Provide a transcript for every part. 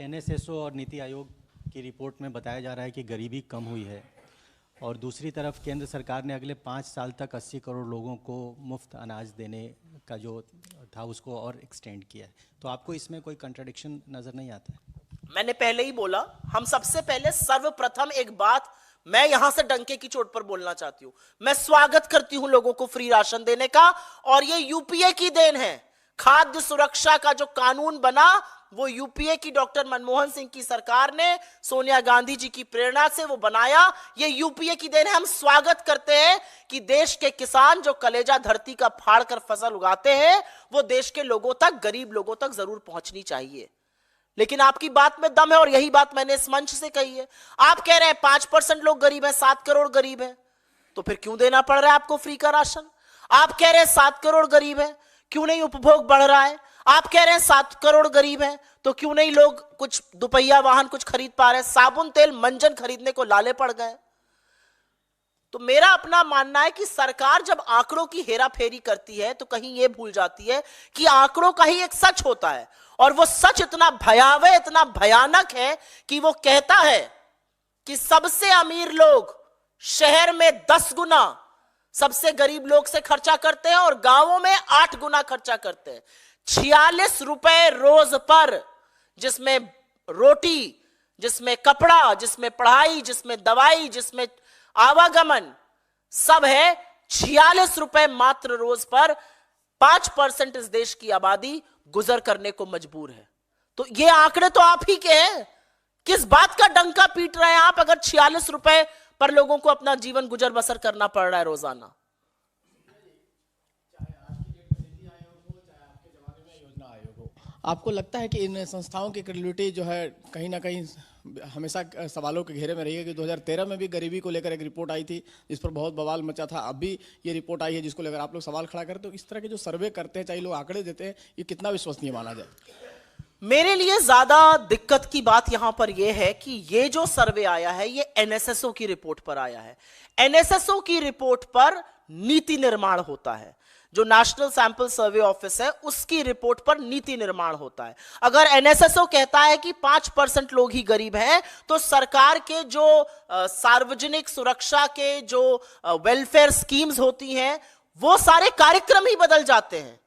NSSO और नीति आयोग की report में बताया जा रहा है कि गरीबी कम हुई है और दूसरी तरफ केंद्र सरकार ने अगले 5 साल तक 80 करोड़ लोगों को मुफ्त अनाज देने का जो था उसको और एक्सटेंड किया है। तो आपको इसमें कोई कंट्राडिक्शन नज़र नहीं आता है? मैंने पहले ही बोला, हम सबसे पहले सर्वप्रथम एक बात मैं यहां से डंके की चोट पर बोलना चाहती हूं। मैं स्वागत करती हूं लोगों को फ्री राशन देने का, और ये यूपीए की देन है। खाद्य सुरक्षा का जो कानून बना वो यूपीए की डॉक्टर मनमोहन सिंह की सरकार ने सोनिया गांधी जी की प्रेरणा से वो बनाया। ये यूपीए की देन है। हम स्वागत करते हैं कि देश के किसान जो कलेजा धरती का फाड़ कर फसल उगाते हैं वो देश के लोगों तक, गरीब लोगों तक जरूर पहुंचनी चाहिए। लेकिन आपकी बात में दम है और यही बात मैंने इस मंच से कही है। आप कह रहे हैं 5% लोग गरीब हैं, 7 करोड़ गरीब हैं, तो फिर क्यों देना पड़ रहा है आपको फ्री का राशन? आप कह रहे हैं 7 करोड़ गरीब हैं, क्यों नहीं उपभोग बढ़ रहा है? आप कह रहे हैं 7 करोड़ गरीब हैं, तो क्यों नहीं लोग कुछ दुपहिया वाहन कुछ खरीद पा रहे हैं? साबुन तेल मंजन खरीदने को लाले पड़ गए। तो मेरा अपना मानना है कि सरकार जब आंकड़ों की हेराफेरी करती है तो कहीं यह भूल जाती है कि आंकड़ों का ही एक सच होता है, और वो सच इतना भयावह, इतना भयानक है कि वो कहता है कि सबसे अमीर लोग शहर में 10 गुना सबसे गरीब लोग से खर्चा करते हैं और गांवों में 8 गुना खर्चा करते हैं। 46 रुपए रोज पर, जिसमें रोटी, जिसमें कपड़ा, जिसमें पढ़ाई, जिसमें दवाई, जिसमें आवागमन सब है, 46 रुपए मात्र रोज पर 5% इस देश की आबादी गुजर करने को मजबूर है। तो ये आंकड़े तो आप ही के हैं। किस बात का डंका पीट रहे हैं आप अगर 46 रुपए पर लोगों को अपना जीवन गुजर बसर करना पड़ रहा है रोजाना? आपको लगता है कि इन संस्थाओं की क्रेडिबिलिटी जो है कहीं ना कहीं हमेशा सवालों के घेरे में रही है? कि 2013 में भी गरीबी को लेकर एक रिपोर्ट आई थी जिस पर बहुत बवाल मचा था, अब भी ये रिपोर्ट आई है जिसको लेकर आप लोग सवाल खड़ा करते हो। इस तरह के जो सर्वे करते हैं, चाहे लोग आंकड़े देते हैं, ये कितना विश्वसनीय माना जाए? मेरे लिए ज्यादा दिक्कत की बात यहां पर यह है कि ये जो सर्वे आया है ये एनएसएसओ की रिपोर्ट पर आया है। एनएसएसओ की रिपोर्ट पर नीति निर्माण होता है। जो नेशनल सैंपल सर्वे ऑफिस है उसकी रिपोर्ट पर नीति निर्माण होता है। अगर एनएसएसओ कहता है कि 5% लोग ही गरीब हैं, तो सरकार के जो सार्वजनिक सुरक्षा के जो वेलफेयर स्कीम्स होती हैं वो सारे कार्यक्रम ही बदल जाते हैं।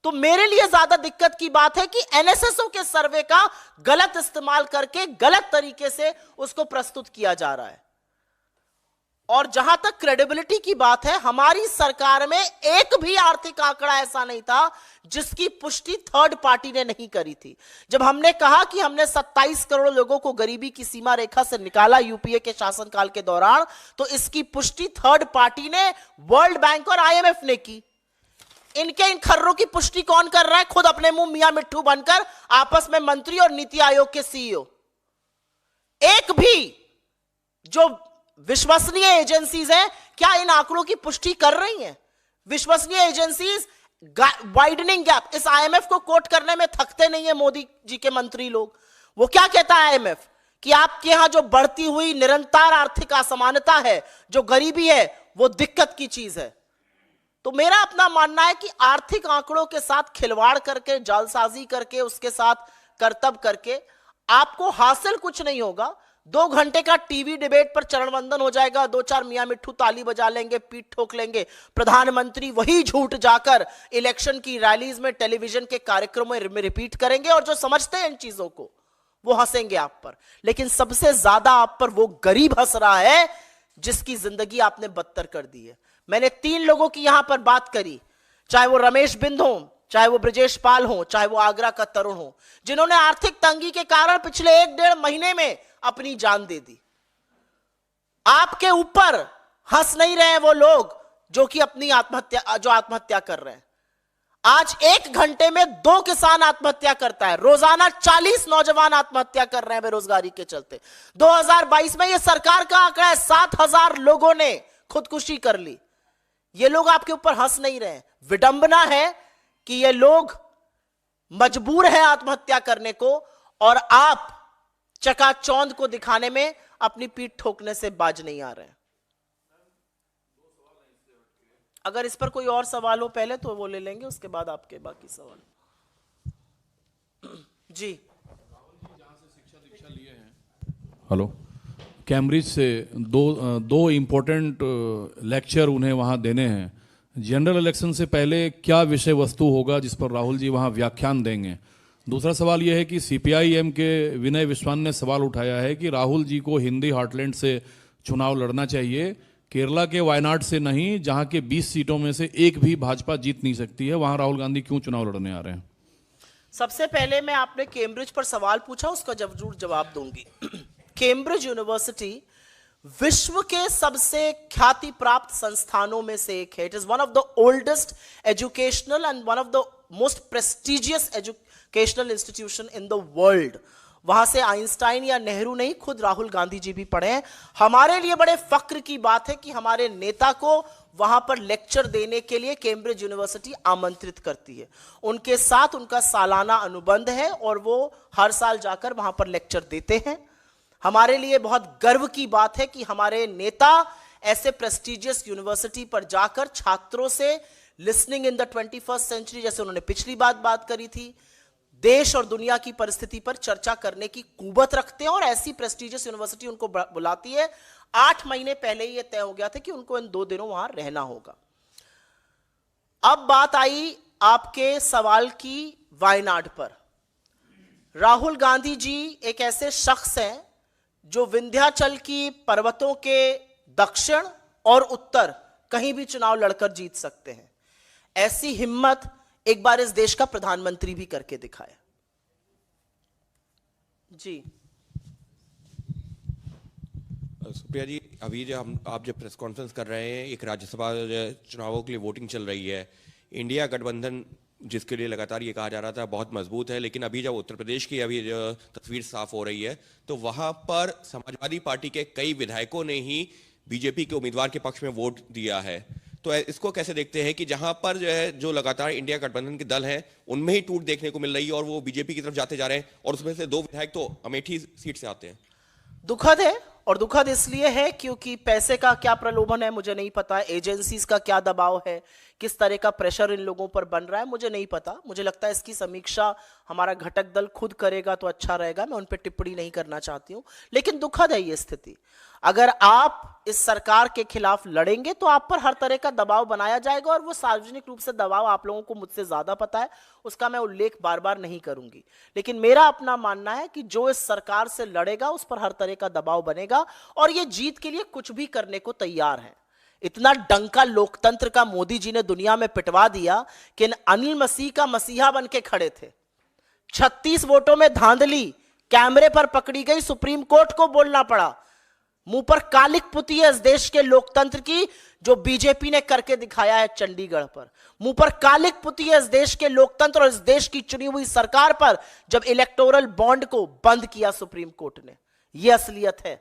तो मेरे लिए ज्यादा दिक्कत की बात है कि एनएसएसओ के सर्वे का गलत इस्तेमाल करके गलत तरीके से उसको प्रस्तुत किया जा रहा है। और जहां तक क्रेडिबिलिटी की बात है, हमारी सरकार में एक भी आर्थिक आंकड़ा ऐसा नहीं था जिसकी पुष्टि थर्ड पार्टी ने नहीं करी थी। जब हमने कहा कि हमने 27 करोड़ लोगों को गरीबी की सीमा रेखा से निकाला यूपीए के शासनकाल के दौरान, तो इसकी पुष्टि थर्ड पार्टी ने, वर्ल्ड बैंक और आईएमएफ ने की। इन खर्रों की पुष्टि कौन कर रहा है? खुद अपने मुंह मियां मिट्ठू बनकर आपस में मंत्री और नीति आयोग के सीईओ। एक भी जो विश्वसनीय एजेंसीज हैं क्या इन आंकड़ों की पुष्टि कर रही हैं? विश्वसनीय एजेंसीज वाइडनिंग गैप, इस आईएमएफ को कोट करने में थकते नहीं है मोदी जी के मंत्री लोग। वो क्या कहता है आईएमएफ कि आपके यहां जो बढ़ती हुई निरंतर आर्थिक असमानता है, जो गरीबी है, वो दिक्कत की चीज है। तो मेरा अपना मानना है कि आर्थिक आंकड़ों के साथ खिलवाड़ करके, जालसाजी करके, उसके साथ करतब करके आपको हासिल कुछ नहीं होगा। 2 घंटे का टीवी डिबेट पर चरण वंदन हो जाएगा, 2-4 मियां मिट्ठू ताली बजा लेंगे, पीठ ठोक लेंगे, प्रधानमंत्री वही झूठ जाकर इलेक्शन की रैलीज में, टेलीविजन के कार्यक्रमों में रिपीट करेंगे, और जो समझते हैं इन चीजों को वो हंसेंगे आप पर। लेकिन सबसे ज्यादा आप पर वो गरीब हंस रहा है जिसकी जिंदगी आपने बदतर कर दी है। मैंने 3 लोगों की यहां पर बात करी, चाहे वो रमेश बिंद हो, चाहे वो ब्रजेश पाल हो, चाहे वो आगरा का तरुण हो, जिन्होंने आर्थिक तंगी के कारण पिछले 1-1.5 महीने में अपनी जान दे दी। आपके ऊपर हंस नहीं रहे हैं वो लोग जो कि अपनी आत्महत्या कर रहे हैं। आज 1 घंटे में 2 किसान आत्महत्या करता है, रोजाना 40 नौजवान आत्महत्या कर रहे हैं बेरोजगारी के चलते। 2022 में यह सरकार का आंकड़ा है, 7,000 लोगों ने खुदकुशी कर ली। ये लोग आपके ऊपर हंस नहीं रहे हैं। विडंबना है कि ये लोग मजबूर हैं आत्महत्या करने को, और आप चकाचौंध को दिखाने में अपनी पीठ ठोकने से बाज नहीं आ रहे हैं। अगर इस पर कोई और सवाल हो पहले तो वो ले लेंगे, उसके बाद आपके बाकी सवाल। जी, हेलो, कैम्ब्रिज से दो इम्पोर्टेंट लेक्चर उन्हें वहाँ देने हैं। जनरल इलेक्शन से पहले क्या विषय वस्तु होगा जिस पर राहुल जी वहाँ व्याख्यान देंगे? दूसरा सवाल यह है कि सीपीआई-एम के विनय विश्वान ने सवाल उठाया है कि राहुल जी को हिंदी हार्टलैंड से चुनाव लड़ना चाहिए, केरला के वायनाड से नहीं, जहाँ के 20 सीटों में से एक भी भाजपा जीत नहीं सकती है, वहाँ राहुल गांधी क्यों चुनाव लड़ने आ रहे हैं? सबसे पहले मैं आपने कैम्ब्रिज पर सवाल पूछा, उसका जरूर जवाब दूंगी। कैम्ब्रिज यूनिवर्सिटी विश्व के सबसे ख्याति प्राप्त संस्थानों में से एक है। It is one of the oldest educational and one of the most prestigious educational institution in the world. वहां से आइंस्टाइन या नेहरू नहीं, खुद राहुल गांधी जी भी पढ़े हैं। हमारे लिए बड़े फक्र की बात है कि हमारे नेता को वहां पर लेक्चर देने के लिए कैम्ब्रिज यूनिवर्सिटी आमंत्रित करती है। उनके साथ उनका सालाना अनुबंध है और वो हर साल जाकर वहां पर लेक्चर देते हैं। हमारे लिए बहुत गर्व की बात है कि हमारे नेता ऐसे प्रेस्टिजियस यूनिवर्सिटी पर जाकर छात्रों से listening in the 21st century, जैसे उन्होंने पिछली बात करी थी, देश और दुनिया की परिस्थिति पर चर्चा करने की कुवत रखते हैं और ऐसी प्रेस्टिजियस यूनिवर्सिटी उनको बुलाती है। 8 महीने पहले ही यह तय हो गया था कि उनको इन 2 दिनों वहां रहना होगा। अब बात आई आपके सवाल की वायनाड पर। राहुल गांधी जी एक ऐसे शख्स हैं जो विंध्याचल की पर्वतों के दक्षिण और उत्तर कहीं भी चुनाव लड़कर जीत सकते हैं। ऐसी हिम्मत एक बार इस देश का प्रधानमंत्री भी करके दिखाया। जी सुप्रिया जी, अभी जो आप जब प्रेस कॉन्फ्रेंस कर रहे हैं, एक राज्यसभा चुनावों के लिए वोटिंग चल रही है, इंडिया गठबंधन जिसके लिए लगातार ये कहा जा रहा था बहुत मजबूत है, लेकिन अभी जब उत्तर प्रदेश की अभी तस्वीर साफ हो रही है तो वहां पर समाजवादी पार्टी के कई विधायकों ने ही बीजेपी के उम्मीदवार के पक्ष में वोट दिया है। तो इसको कैसे देखते हैं कि जहां पर जो है जो लगातार इंडिया गठबंधन के दल हैं उनमें ही टूट देखने को मिल रही है और वो बीजेपी की तरफ जाते जा रहे हैं और उसमें से 2 विधायक तो अमेठी सीट से आते हैं? दुखद है, और दुखद इसलिए है क्योंकि पैसे का क्या प्रलोभन है मुझे नहीं पता, एजेंसीज का क्या दबाव है, किस तरह का प्रेशर इन लोगों पर बन रहा है मुझे नहीं पता। मुझे लगता है इसकी समीक्षा हमारा घटक दल खुद करेगा तो अच्छा रहेगा, मैं उन पर टिप्पणी नहीं करना चाहती हूं। लेकिन दुखद है ये स्थिति। अगर आप इस सरकार के खिलाफ लड़ेंगे तो आप पर हर तरह का दबाव बनाया जाएगा, और वो सार्वजनिक रूप से दबाव आप लोगों को मुझसे ज्यादा पता है, उसका मैं उल्लेख बार बार नहीं करूंगी। लेकिन मेरा अपना मानना है कि जो इस सरकार से लड़ेगा उस पर हर तरह का दबाव बनेगा, और ये जीत के लिए कुछ भी करने को तैयार है। इतना डंका लोकतंत्र का मोदी जी ने दुनिया में पिटवा दिया कि अनिल मसीह का मसीहा बन के खड़े थे। 36 वोटों में धांधली कैमरे पर पकड़ी गई, सुप्रीम कोर्ट को बोलना पड़ा। मुंह पर कालिक पुती है इस देश के लोकतंत्र की, जो बीजेपी ने करके दिखाया है चंडीगढ़ पर। मुंह पर कालिक पुती है इस देश के लोकतंत्र और इस देश की चुनी हुई सरकार पर, जब इलेक्टोरल बॉन्ड को बंद किया सुप्रीम कोर्ट ने। यह असलियत है।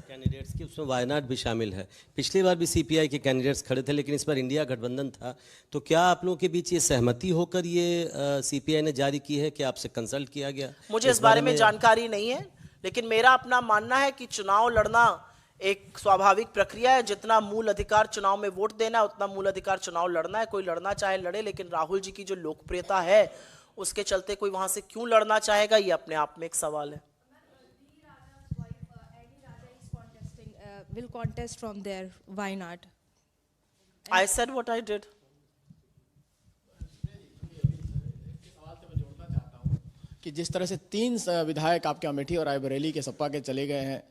कैंडिडेट्स की उसमें वायनाड भी शामिल है। पिछली बार भी सीपीआई के कैंडिडेट्स खड़े थे, लेकिन इस बार इंडिया गठबंधन था। तो क्या आप लोगों के बीच ये सहमति होकर ये सीपीआई ने जारी की है कि आपसे कंसल्ट किया गया? मुझे इस बारे में जानकारी नहीं है, लेकिन मेरा अपना मानना है कि चुनाव लड़ना एक स्वाभाविक प्रक्रिया है। जितना मूल अधिकार चुनाव में वोट देना है उतना मूल अधिकार चुनाव लड़ना है। कोई लड़ना चाहे लड़े, लेकिन राहुल जी की जो लोकप्रियता है उसके चलते कोई वहां से क्यों लड़ना चाहेगा, ये अपने आप में एक सवाल है। Will contest from there. Why not? I said what I did. कि जिस तरह से 3 विधायक आपके अमेठी और रायबरेली के सपा के चले गए हैं,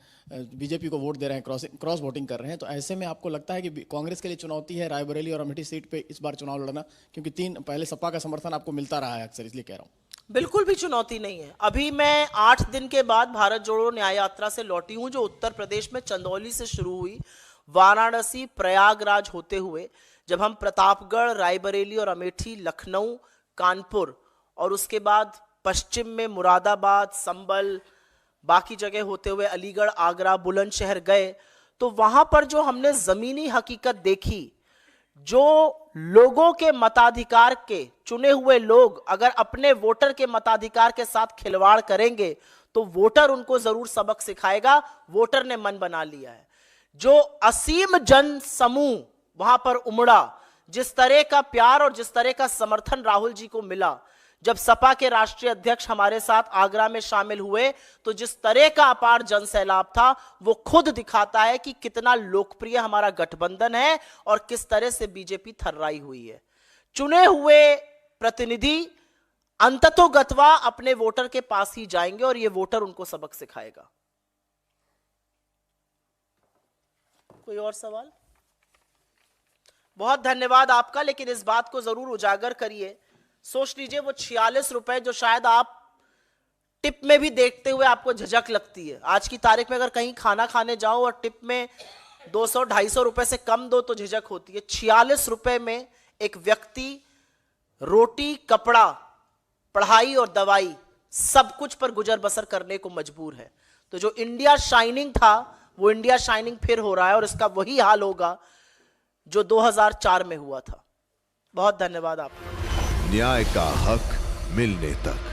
बीजेपी को वोट दे रहे हैं, क्रॉस वोटिंग कर रहे हैं, तो ऐसे में आपको लगता है कि कांग्रेस के लिए चुनौती है रायबरेली और अमेठी सीट पे इस बार चुनाव लड़ना? क्योंकि 3 पहले सपा का समर्थन आपको मिलता रहा है अक्सर, इसलिए कह रहा हूँ। बिल्कुल भी चुनौती नहीं है। अभी मैं 8 दिन के बाद भारत जोड़ो न्याय यात्रा से लौटी हूं, जो उत्तर प्रदेश में चंदौली से शुरू हुई, वाराणसी प्रयागराज होते हुए जब हम प्रतापगढ़, रायबरेली और अमेठी, लखनऊ, कानपुर और उसके बाद पश्चिम में मुरादाबाद, संभल, बाकी जगह होते हुए अलीगढ़, आगरा, बुलंदशहर गए, तो वहां पर जो हमने जमीनी हकीकत देखी, जो लोगों के मताधिकार के चुने हुए लोग अगर अपने वोटर के मताधिकार के साथ खिलवाड़ करेंगे तो वोटर उनको जरूर सबक सिखाएगा। वोटर ने मन बना लिया है। जो असीम जन समूह वहां पर उमड़ा, जिस तरह का प्यार और जिस तरह का समर्थन राहुल जी को मिला, जब सपा के राष्ट्रीय अध्यक्ष हमारे साथ आगरा में शामिल हुए तो जिस तरह का अपार जनसैलाब था वो खुद दिखाता है कि कितना लोकप्रिय हमारा गठबंधन है और किस तरह से बीजेपी थर्राई हुई है। चुने हुए प्रतिनिधि अंततोगत्वा अपने वोटर के पास ही जाएंगे और ये वोटर उनको सबक सिखाएगा। कोई और सवाल? बहुत धन्यवाद आपका, लेकिन इस बात को जरूर उजागर करिए। सोच लीजिए वो 46 रुपए जो शायद आप टिप में भी देखते हुए आपको झिझक लगती है, आज की तारीख में अगर कहीं खाना खाने जाओ और टिप में 200-250 रुपए से कम दो तो झिझक होती है। 46 रुपए में एक व्यक्ति रोटी, कपड़ा, पढ़ाई और दवाई सब कुछ पर गुजर बसर करने को मजबूर है। तो जो इंडिया शाइनिंग था वो इंडिया शाइनिंग फिर हो रहा है और इसका वही हाल होगा जो 2004 में हुआ था। बहुत धन्यवाद आपका। न्याय का हक मिलने तक।